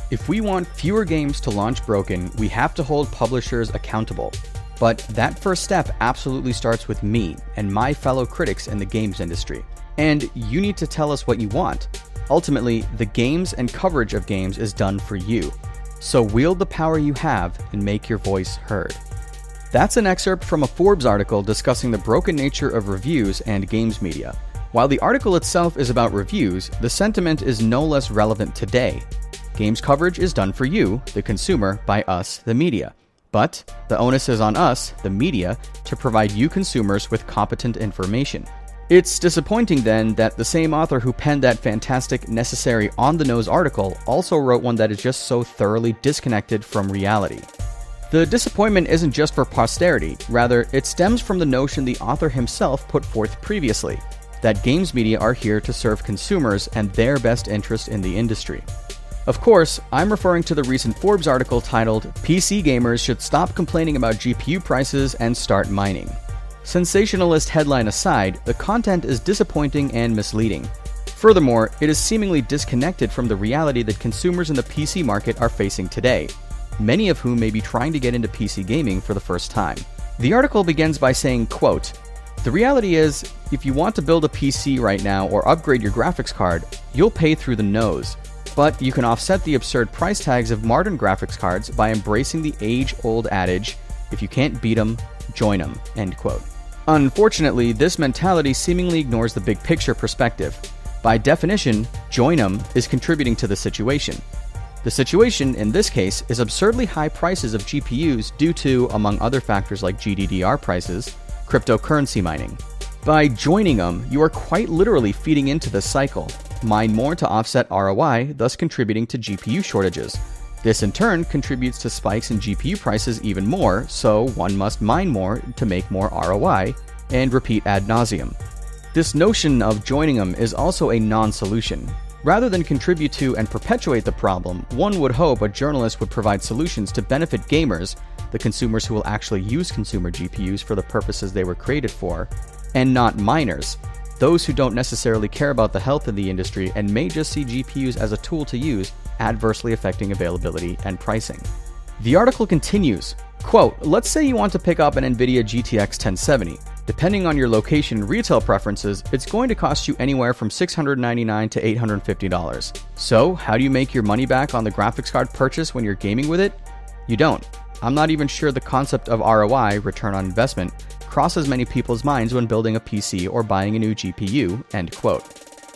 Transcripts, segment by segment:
If we want fewer games to launch broken, we have to hold publishers accountable. But that first step absolutely starts with me and my fellow critics in the games industry. And you need to tell us what you want. Ultimately, the games and coverage of games is done for you. So wield the power you have and make your voice heard. That's an excerpt from a Forbes article discussing the broken nature of reviews and games media. While the article itself is about reviews, the sentiment is no less relevant today. Games coverage is done for you, the consumer, by us, the media. But the onus is on us, the media, to provide you consumers with competent information. It's disappointing then that the same author who penned that fantastic, necessary, on-the-nose article also wrote one that is just so thoroughly disconnected from reality. The disappointment isn't just for posterity, rather, it stems from the notion the author himself put forth previously, that games media are here to serve consumers and their best interest in the industry. Of course, I'm referring to the recent Forbes article titled, "PC Gamers Should Stop Complaining About GPU Prices and Start Mining." Sensationalist headline aside, the content is disappointing and misleading. Furthermore, it is seemingly disconnected from the reality that consumers in the PC market are facing today, many of whom may be trying to get into PC gaming for the first time. The article begins by saying, quote, "The reality is, if you want to build a PC right now or upgrade your graphics card, you'll pay through the nose. But you can offset the absurd price tags of modern graphics cards by embracing the age-old adage, if you can't beat 'em, join 'em," end quote. Unfortunately, this mentality seemingly ignores the big picture perspective. By definition, join 'em is contributing to the situation. The situation, in this case, is absurdly high prices of GPUs due to, among other factors like GDDR prices, cryptocurrency mining. By joining them, you are quite literally feeding into this cycle. Mine more to offset ROI, thus contributing to GPU shortages. This in turn contributes to spikes in GPU prices even more, so one must mine more to make more ROI, and repeat ad nauseum. This notion of joining them is also a non-solution. Rather than contribute to and perpetuate the problem, one would hope a journalist would provide solutions to benefit gamers, the consumers who will actually use consumer GPUs for the purposes they were created for, and not miners, those who don't necessarily care about the health of the industry and may just see GPUs as a tool to use, adversely affecting availability and pricing. The article continues, quote, "Let's say you want to pick up an NVIDIA GTX 1070. Depending on your location and retail preferences, it's going to cost you anywhere from $699 to $850. So, how do you make your money back on the graphics card purchase when you're gaming with it? You don't. I'm not even sure the concept of ROI, return on investment, crosses many people's minds when building a PC or buying a new GPU," end quote.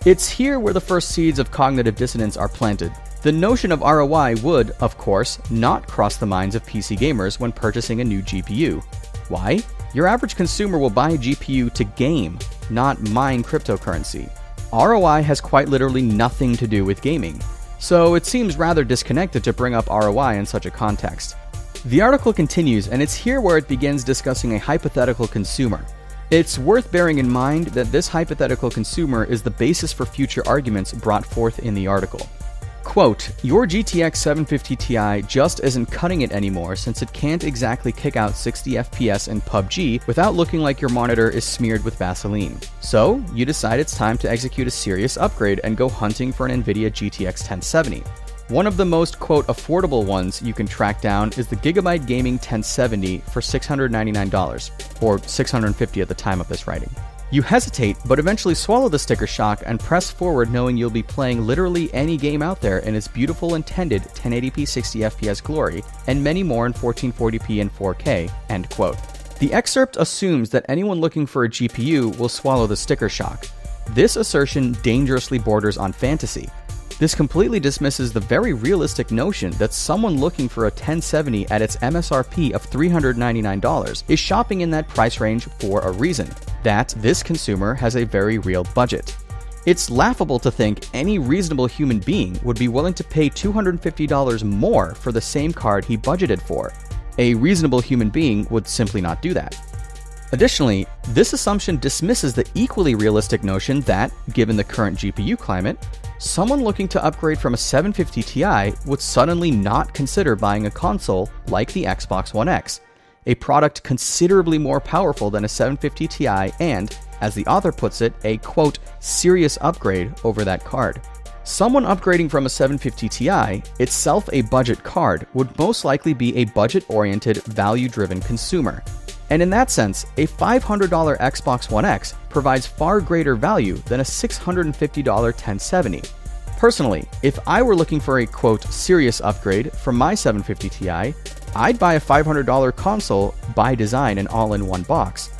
It's here where the first seeds of cognitive dissonance are planted. The notion of ROI would, of course, not cross the minds of PC gamers when purchasing a new GPU. Why? Your average consumer will buy a GPU to game, not mine cryptocurrency. ROI has quite literally nothing to do with gaming, so it seems rather disconnected to bring up ROI in such a context. The article continues, and it's here where it begins discussing a hypothetical consumer. It's worth bearing in mind that this hypothetical consumer is the basis for future arguments brought forth in the article. Quote, "Your GTX 750 Ti just isn't cutting it anymore since it can't exactly kick out 60 FPS in PUBG without looking like your monitor is smeared with Vaseline. So, you decide it's time to execute a serious upgrade and go hunting for an NVIDIA GTX 1070. One of the most, quote, affordable ones you can track down is the Gigabyte Gaming 1070 for $699, or $650 at the time of this writing. You hesitate, but eventually swallow the sticker shock and press forward knowing you'll be playing literally any game out there in its beautiful intended 1080p 60 FPS glory, and many more in 1440p and 4K, end quote. The excerpt assumes that anyone looking for a GPU will swallow the sticker shock. This assertion dangerously borders on fantasy. This completely dismisses the very realistic notion that someone looking for a 1070 at its MSRP of $399 is shopping in that price range for a reason, that this consumer has a very real budget. It's laughable to think any reasonable human being would be willing to pay $250 more for the same card he budgeted for. A reasonable human being would simply not do that. Additionally, this assumption dismisses the equally realistic notion that, given the current GPU climate, someone looking to upgrade from a 750 Ti would suddenly not consider buying a console like the Xbox One X, a product considerably more powerful than a 750 Ti and, as the author puts it, a, quote, serious upgrade over that card. Someone upgrading from a 750 Ti, itself a budget card, would most likely be a budget-oriented, value-driven consumer. And in that sense, a $500 Xbox One X provides far greater value than a $650 1070. Personally, if I were looking for a quote serious upgrade from my 750 Ti, I'd buy a $500 console by design and all-in-one box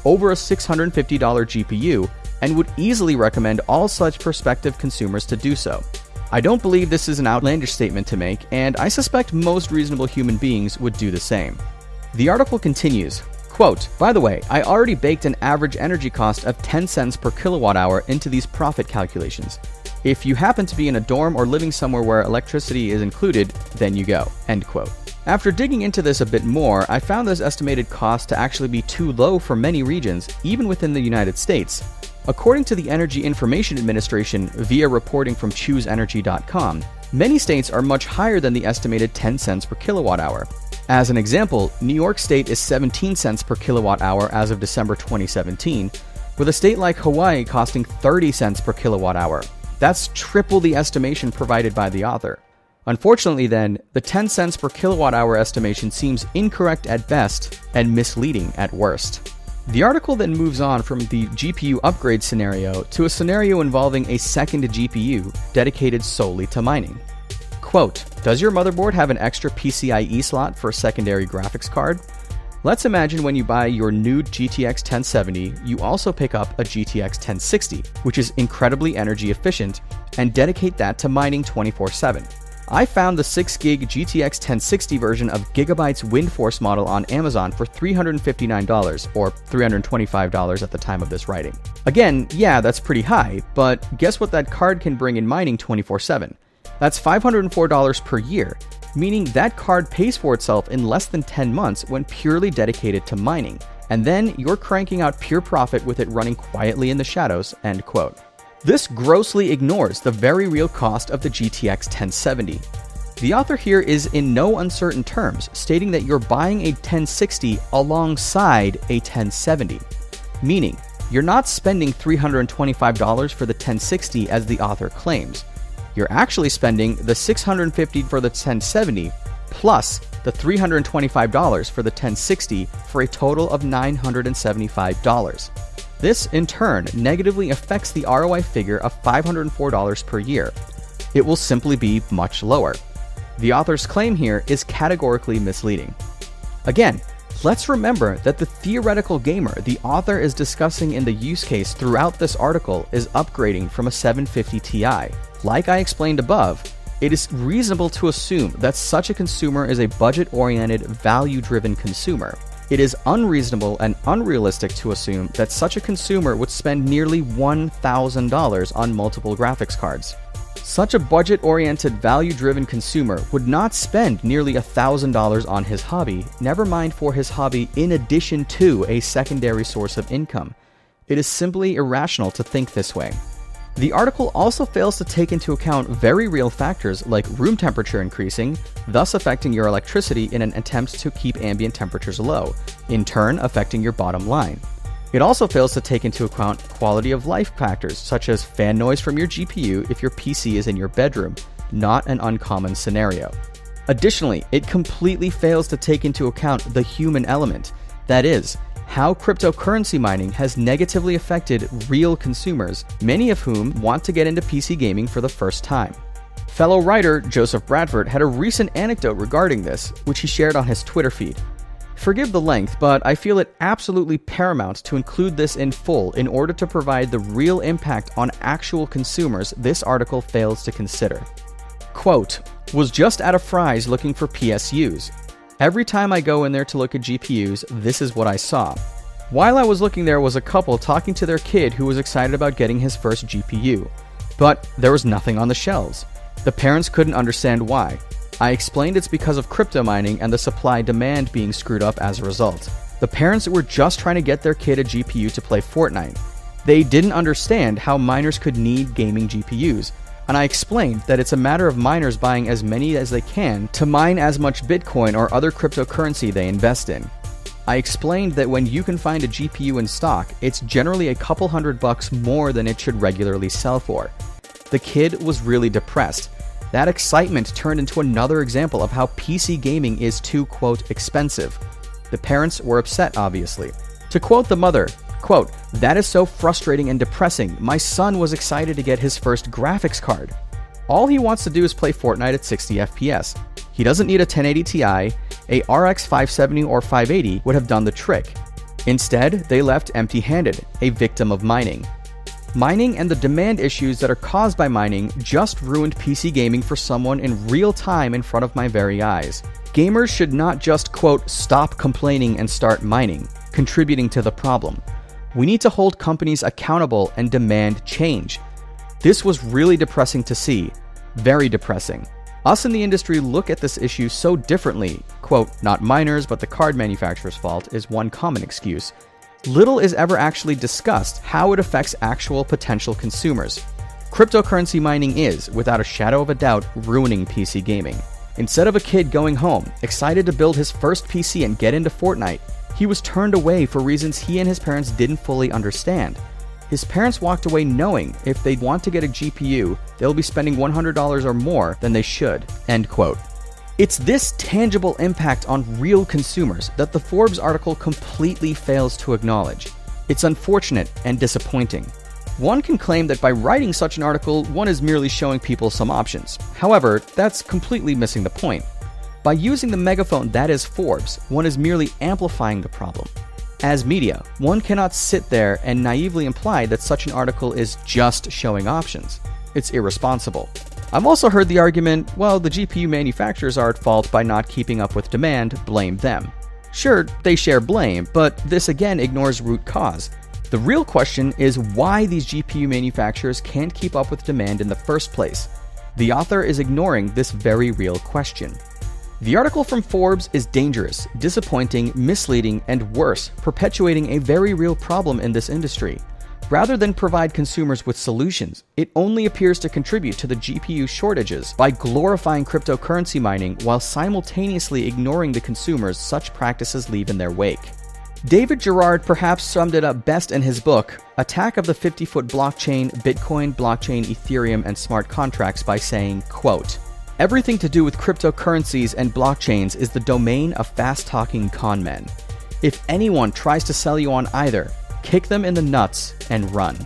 over a $650 GPU, and would easily recommend all such prospective consumers to do so. I don't believe this is an outlandish statement to make, and I suspect most reasonable human beings would do the same. The article continues, quote, "By the way, I already baked an average energy cost of 10 cents per kilowatt hour into these profit calculations. If you happen to be in a dorm or living somewhere where electricity is included, then you go," end quote. After digging into this a bit more, I found this estimated cost to actually be too low for many regions, even within the United States. According to the Energy Information Administration via reporting from ChooseEnergy.com, many states are much higher than the estimated 10 cents per kilowatt hour. As an example, New York State is 17 cents per kilowatt hour as of December 2017, with a state like Hawaii costing 30 cents per kilowatt hour. That's triple the estimation provided by the author. Unfortunately then, the 10 cents per kilowatt hour estimation seems incorrect at best and misleading at worst. The article then moves on from the GPU upgrade scenario to a scenario involving a second GPU dedicated solely to mining. Quote, "Does your motherboard have an extra PCIe slot for a secondary graphics card? Let's imagine when you buy your new GTX 1070, you also pick up a GTX 1060, which is incredibly energy efficient, and dedicate that to mining 24/7. I found the 6GB GTX 1060 version of Gigabyte's WindForce model on Amazon for $359, or $325 at the time of this writing. Again, yeah, that's pretty high, but guess what that card can bring in mining 24/7? That's $504 per year, meaning that card pays for itself in less than 10 months when purely dedicated to mining, and then you're cranking out pure profit with it running quietly in the shadows," end quote. This grossly ignores the very real cost of the GTX 1070. The author here is in no uncertain terms stating that you're buying a 1060 alongside a 1070, meaning you're not spending $325 for the 1060 as the author claims. You're actually spending the $650 for the 1070 plus the $325 for the 1060 for a total of $975. This, in turn, negatively affects the ROI figure of $504 per year. It will simply be much lower. The author's claim here is categorically misleading. Again, let's remember that the theoretical gamer the author is discussing in the use case throughout this article is upgrading from a 750 Ti. Like I explained above, it is reasonable to assume that such a consumer is a budget-oriented, value-driven consumer. It is unreasonable and unrealistic to assume that such a consumer would spend nearly $1,000 on multiple graphics cards. Such a budget-oriented, value-driven consumer would not spend nearly $1,000 on his hobby, never mind for his hobby in addition to a secondary source of income. It is simply irrational to think this way. The article also fails to take into account very real factors like room temperature increasing, thus affecting your electricity in an attempt to keep ambient temperatures low, in turn affecting your bottom line. It also fails to take into account quality of life factors such as fan noise from your GPU if your PC is in your bedroom, not an uncommon scenario. Additionally, it completely fails to take into account the human element, that is, how cryptocurrency mining has negatively affected real consumers, many of whom want to get into PC gaming for the first time. Fellow writer Joseph Bradford had a recent anecdote regarding this, which he shared on his Twitter feed. Forgive the length, but I feel it absolutely paramount to include this in full in order to provide the real impact on actual consumers this article fails to consider. Quote, "Was just at a Fry's looking for PSUs. Every time I go in there to look at GPUs, this is what I saw. While I was looking there was a couple talking to their kid who was excited about getting his first GPU. But there was nothing on the shelves. The parents couldn't understand why. I explained it's because of crypto mining and the supply-demand being screwed up as a result. The parents were just trying to get their kid a GPU to play Fortnite. They didn't understand how miners could need gaming GPUs, and I explained that it's a matter of miners buying as many as they can to mine as much Bitcoin or other cryptocurrency they invest in. I explained that when you can find a GPU in stock, it's generally a couple $100 more than it should regularly sell for. The kid was really depressed. That excitement turned into another example of how PC gaming is too, quote, expensive. The parents were upset, obviously. To quote the mother, quote, "That is so frustrating and depressing. My son was excited to get his first graphics card. All he wants to do is play Fortnite at 60 FPS. He doesn't need a 1080 Ti, a RX 570 or 580 would have done the trick. Instead, they left empty-handed, a victim of mining. Mining and the demand issues that are caused by mining just ruined PC gaming for someone in real time in front of my very eyes. Gamers should not just, quote, stop complaining and start mining, contributing to the problem. We need to hold companies accountable and demand change. This was really depressing to see. Very depressing. Us in the industry look at this issue so differently. Quote, not miners, but the card manufacturer's fault is one common excuse. Little is ever actually discussed how it affects actual potential consumers. Cryptocurrency mining is, without a shadow of a doubt, ruining PC gaming. Instead of a kid going home, excited to build his first PC and get into Fortnite, he was turned away for reasons he and his parents didn't fully understand. His parents walked away knowing if they want to get a GPU, they'll be spending $100 or more than they should. End quote. It's this tangible impact on real consumers that the Forbes article completely fails to acknowledge. It's unfortunate and disappointing. One can claim that by writing such an article, one is merely showing people some options. However, that's completely missing the point. By using the megaphone that is Forbes, one is merely amplifying the problem. As media, one cannot sit there and naively imply that such an article is just showing options. It's irresponsible. I've also heard the argument, well, the GPU manufacturers are at fault by not keeping up with demand, blame them. Sure, they share blame, but this again ignores root cause. The real question is why these GPU manufacturers can't keep up with demand in the first place. The author is ignoring this very real question. The article from Forbes is dangerous, disappointing, misleading, and worse, perpetuating a very real problem in this industry. Rather than provide consumers with solutions, it only appears to contribute to the GPU shortages by glorifying cryptocurrency mining while simultaneously ignoring the consumers such practices leave in their wake. David Gerard perhaps summed it up best in his book, Attack of the 50-Foot Blockchain, Bitcoin, Blockchain, Ethereum, and Smart Contracts by saying, quote, "Everything to do with cryptocurrencies and blockchains is the domain of fast-talking con men. If anyone tries to sell you on either, kick them in the nuts and run."